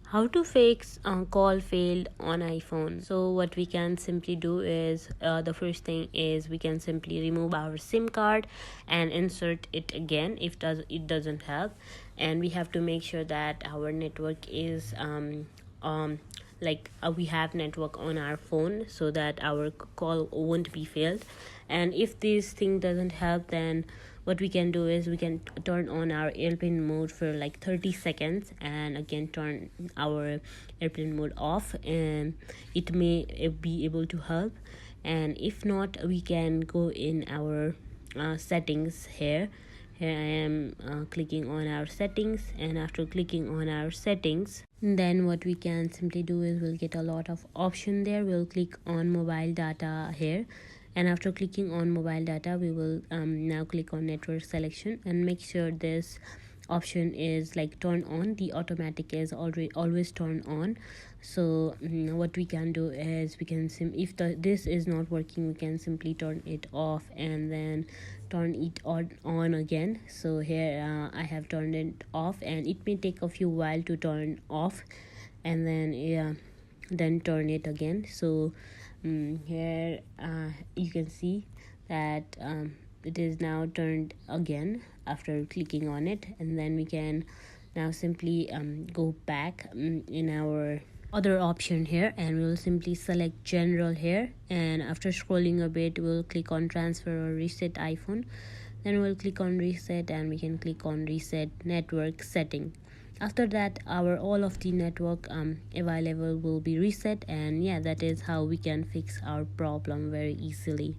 How to fix call failed on iPhone. So what we can simply do is the first thing is we can simply remove our SIM card and insert it again if it doesn't help. And we have to make sure that our network is we have network on our phone so that our call won't be failed. And if this thing doesn't help, then what we can do is we can turn on our airplane mode for like 30 seconds and again turn our airplane mode off, and it may be able to help. And if not, we can go in our settings. Here I am clicking on our settings, and after clicking on our settings, then what we can simply do is we'll get a lot of option there. We'll click on mobile data here, and after clicking on mobile data we will now click on network selection and make sure this option is like turned on. The automatic is already always turned on. So what we can do is we can if this is not working, we can simply turn it off and then turn it on again. So here I have turned it off, and it may take a few while to turn off, and then turn it again. So here you can see that it is now turned again after clicking on it. And then we can now simply go back in our other option here, and we'll simply select general here, and after scrolling a bit we'll click on transfer or reset iPhone. Then we'll click on reset, and we can click on reset network setting. After that, our all of the network available will be reset, and yeah, that is how we can fix our problem very easily.